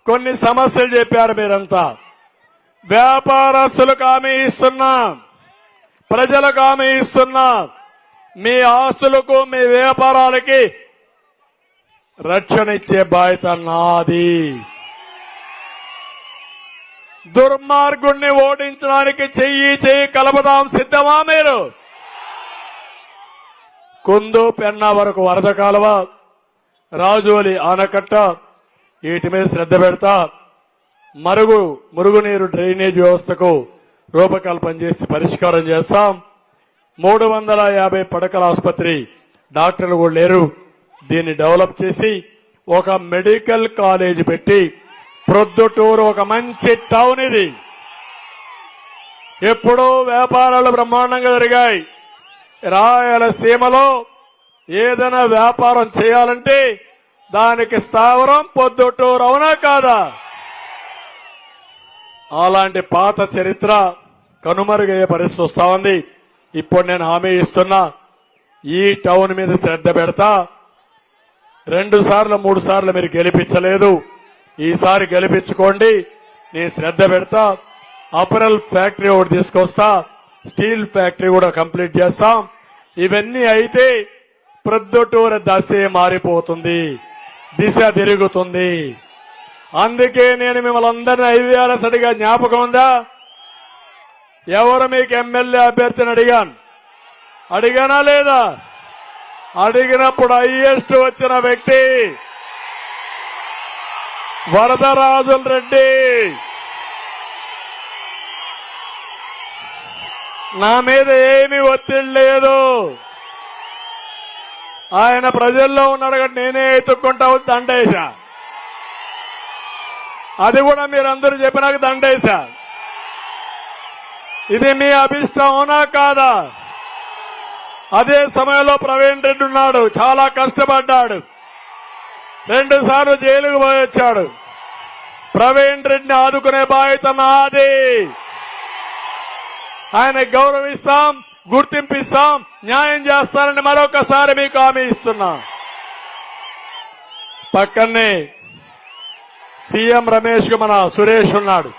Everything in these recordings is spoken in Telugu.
కొన్ని సమస్యలు చెప్పారు మీరంతా. వ్యాపారస్తులకు హామీ ఇస్తున్నా, ప్రజలకు హామీ ఇస్తున్నా, మీ ఆస్తులకు మీ వ్యాపారాలకి రక్షణ ఇచ్చే బాధ్యత నాది. దుర్మార్గుణ్ణి ఓడించడానికి చెయ్యి కలపదాం. సిద్ధమా మీరు? కుందు పెన్నా వరకు వరద కాలువ, రాజోలి ఆనకట్ట, వీటి మీద శ్రద్ధ పెడతా. మురుగునీరు డ్రైనేజ్ వ్యవస్థకు రూపకల్పన చేసి పరిష్కారం చేస్తాం. 350 పడకల ఆసుపత్రి, డాక్టర్లు కూడా లేరు. దీన్ని డెవలప్ చేసి ఒక మెడికల్ కాలేజ్ పెట్టి ప్రొద్దుటూరు ఒక మంచి టౌన్. ఇది ఎప్పుడూ వ్యాపారాలు బ్రహ్మాండంగా జరిగాయి. రాయలసీమలో ఏదైనా వ్యాపారం చేయాలంటే దానికి స్థావరం పొద్దుటూరు, అవునా కాదా? అలాంటి పాత చరిత్ర కనుమరుగయ్యే పరిస్థితి వస్తా ఉంది. ఇప్పుడు నేను హామీ ఇస్తున్నా, ఈ టౌన్ మీద శ్రద్ధ పెడతా. 2 సార్లు 3 సార్లు మీరు గెలిపించలేదు, ఈసారి గెలిపించుకోండి. నేను శ్రద్ధ పెడతా. అపరల్ ఫ్యాక్టరీ ఒకటి తీసుకొస్తా, స్టీల్ ఫ్యాక్టరీ కూడా కంప్లీట్ చేస్తాం. ఇవన్నీ అయితే ప్రొద్దుటూరు దశే మారిపోతుంది, దిశ తిరుగుతుంది. అందుకే నేను మిమ్మల్ని అందరినీ ఐవీఆర్ఎస్గా జ్ఞాపకం ఉందా? ఎవరు మీకు ఎమ్మెల్యే అభ్యర్థిని అడిగానా లేదా? అడిగినప్పుడు హైయెస్ట్ వచ్చిన వ్యక్తి వరదరాజుల రెడ్డి. నా మీద ఏమీ ఒత్తిడి లేదు. ఆయన ప్రజల్లో ఉన్నాడు కాబట్టి నేనే ఎత్తుక్కుంటా దండేశా. అది కూడా మీరందరూ చెప్పినాక దండేశా. ఇది మీ అభిష్టం, అవునా కాదా? అదే సమయంలో ప్రవీణ్ రెడ్డి ఉన్నాడు, చాలా కష్టపడ్డాడు, 2 సార్లు జైలుకు పోయి వచ్చాడు. ప్రవీణ్ రెడ్డిని ఆదుకునే బాధ్యత నాది. ఆయన గౌరవిస్తాం, గుర్తింపిస్తాం, న్యాయం చేస్తారని మరొకసారి మీకు హామీ ఇస్తున్నా. పక్కనే సీఎం రమేష్ కు మన సురేష్ ఉన్నాడు.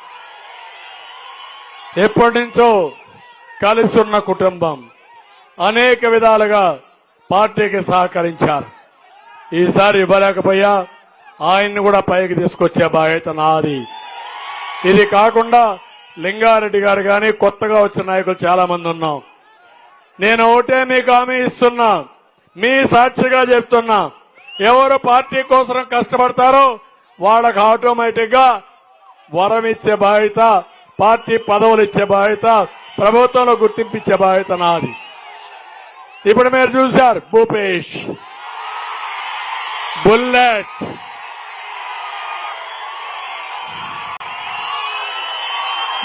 ఎప్పటి నుంచో కలిసి ఉన్న కుటుంబం, అనేక విధాలుగా పార్టీకి సహకరించారు. ఈసారి ఇవ్వలేకపోయా, ఆయన్ని కూడా పైకి తీసుకొచ్చే బాధ్యత నాది. ఇది కాకుండా లింగారెడ్డి గారు కానీ కొత్తగా వచ్చిన నాయకులు చాలా మంది ఉన్నాం. నేను ఒకటే మీకు హామీ ఇస్తున్నా, మీ సాక్షిగా చెప్తున్నా, ఎవరు పార్టీ కోసం కష్టపడతారో వాళ్ళకు ఆటోమేటిక్ గా వరం ఇచ్చే బాధ్యత, పార్టీ పదవులు ఇచ్చే బాధ్యత, ప్రభుత్వంలో గుర్తింపించే బాధ్యత నాది. ఇప్పుడు మీరు చూశారు భూపేష్,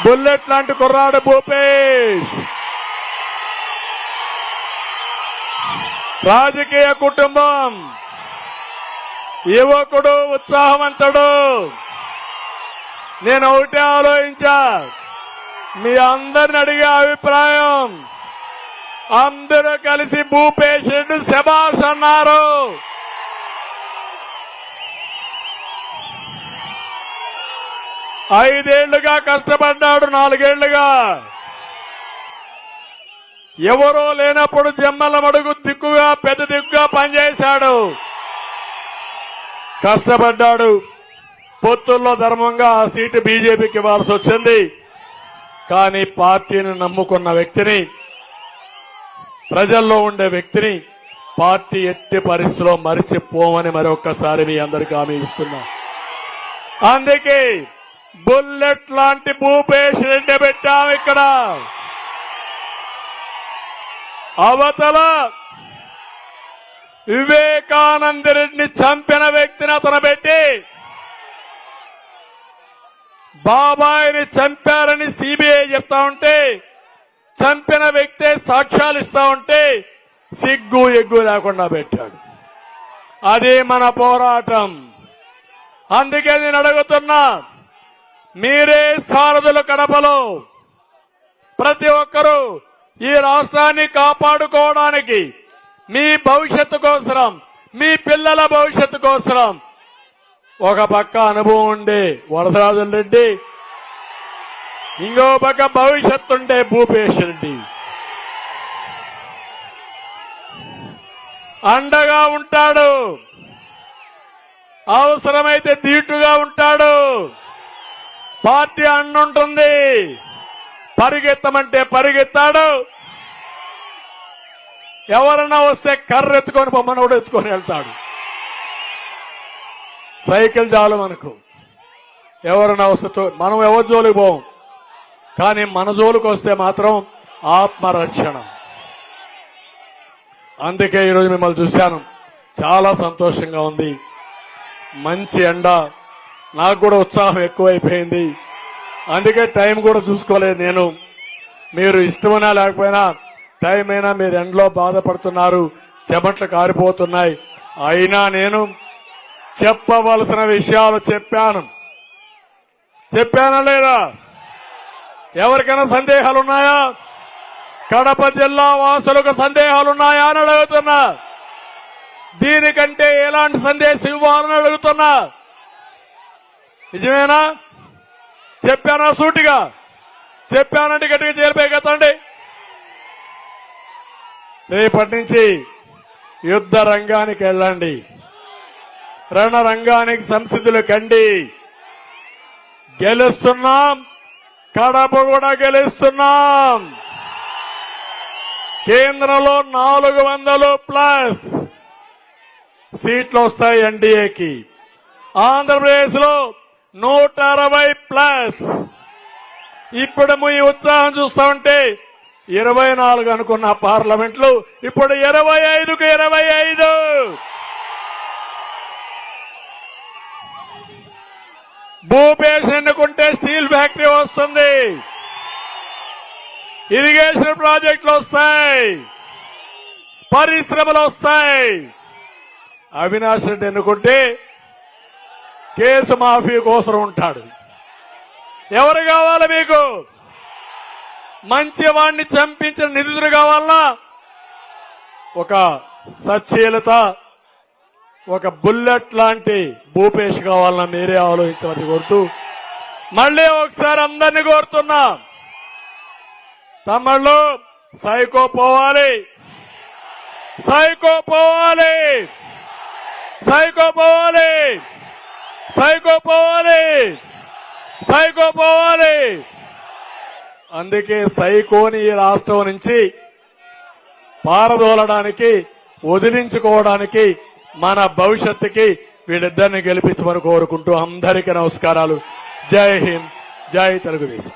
బుల్లెట్ లాంటి కుర్రాడు భూపేష్. రాజకీయ కుటుంబం, యువకుడు, ఉత్సాహవంతుడు. నేను ఒకటే ఆలోచించా, మీ అందరిని అడిగే అభిప్రాయం, అందరూ కలిసి భూపేష్ రెడ్డి శభాష్ అన్నారు. ఐదేళ్లుగా కష్టపడ్డాడు, 4 ఏళ్లుగా ఎవరో లేనప్పుడు జమ్మల మడుగు దిక్కుగా పెద్ద దిక్కుగా పనిచేశాడు, కష్టపడ్డాడు. పొత్తుల్లో ధర్మంగా ఆ సీటు బీజేపీకి ఇవ్వాల్సి వచ్చింది. కానీ పార్టీని నమ్ముకున్న వ్యక్తిని, ప్రజల్లో ఉండే వ్యక్తిని పార్టీ ఎట్టి పరిస్థితిలో మరిచిపోమని మరొక్కసారి మీ అందరికీ హామీ ఇస్తున్నా. అందుకే బుల్లెట్ లాంటి భూపేష్ రెడ్డి పెట్టాం ఇక్కడ. అవతల వివేకానంద రెడ్డిని చంపిన వ్యక్తిని అతను పెట్టి, బాబాయిని చంపారని సిబిఐ చెప్తా ఉంటే, చంపిన వ్యక్తే సాక్ష్యాలు ఇస్తా ఉంటే సిగ్గు ఎగ్గు లేకుండా పెట్టాడు. అదే మన పోరాటం. అందుకే నేను అడుగుతున్నా, మీరే సారథులు కడపలో. ప్రతి ఒక్కరూ ఈ రాష్ట్రాన్ని కాపాడుకోవడానికి, మీ భవిష్యత్తు కోసం, మీ పిల్లల భవిష్యత్తు కోసం ఒక పక్క అనుభవం ఉండే వరదరాజుల రెడ్డి, ఇంకో పక్క భవిష్యత్తు ఉండే భూపేష్ రెడ్డి. అండగా ఉంటాడు, అవసరమైతే దీటుగా ఉంటాడు. పార్టీ అండుంటుంది, పరిగెత్తమంటే పరిగెత్తాడు. ఎవరన్నా వస్తే కర్ర ఎత్తుకొని బొమ్మను కూడా ఎత్తుకొని వెళ్తాడు. సైకిల్ చాలు మనకు. ఎవరన్నా వస్తే మనం ఎవరి జోలికి పోం, కానీ మన జోలికి వస్తే మాత్రం ఆత్మరక్షణ. అందుకే ఈరోజు మిమ్మల్ని చూశాను, చాలా సంతోషంగా ఉంది. మంచి ఎండ, నాకు కూడా ఉత్సాహం ఎక్కువైపోయింది. అందుకే టైం కూడా చూసుకోలేదు నేను. మీరు ఇష్టమైనా లేకపోయినా టైం అయినా మీరు ఎండలో బాధపడుతున్నారు, చెమట్లు కారిపోతున్నాయి. అయినా నేను చెప్పవలసిన విషయాలు చెప్పానా లేదా? ఎవరికైనా సందేహాలున్నాయా? కడప జిల్లా వాసులకు సందేహాలున్నాయా అని అడుగుతున్నా. దీనికంటే ఎలాంటి సందేశం ఇవ్వాలని అడుగుతున్నా. నిజమేనా? చెప్పానా? సూటిగా చెప్పానంటే గట్టిగా చేరిపోయి కదండి. రేపటి నుంచి యుద్ధ రంగానికి వెళ్ళండి, రణరంగానికి సంసిద్ధులు కండి. గెలుస్తున్నాం, కడప కూడా గెలుస్తున్నాం. కేంద్రంలో 400+ సీట్లు వస్తాయి ఎన్డీఏకి. ఆంధ్రప్రదేశ్ లో 160+. ఇప్పుడు మీ ఉత్సాహం చూస్తా ఉంటే 24 అనుకున్న పార్లమెంట్లు ఇప్పుడు 25కు 25. భూపేష్ ఎన్నుకుంటే స్టీల్ ఫ్యాక్టరీ వస్తుంది, ఇరిగేషన్ ప్రాజెక్టులు వస్తాయి, పరిశ్రమలు వస్తాయి. అవినాష్ రెడ్డి ఎన్నుకుంటే కేసు మాఫీ కోసం ఉంటాడు. ఎవరు కావాలి మీకు? మంచి వాడిని చంపించిన నిధులు కావాలన్నా, ఒక సచ్చీలత, ఒక బుల్లెట్ లాంటి భూపేష్ కావాలన్నా మీరే ఆలోచించమని కోరుతూ మళ్ళీ ఒకసారి అందరినీ కోరుతున్నా, తమ్ముళ్ళు సైకో పోవాలి, సైకో పోవాలి, సైకో పోవాలి, సైకో పోవాలి, సైకో పోవాలి. అందుకే సైకోని ఈ రాష్ట్రం నుంచి పారదోలడానికి, వదిలించుకోవడానికి, మన భవిష్యత్తుకి వీళ్ళిద్దరిని గెలిపించమని కోరుకుంటూ అందరికీ నమస్కారాలు. జై హింద్, జై తెలుగుదేశం.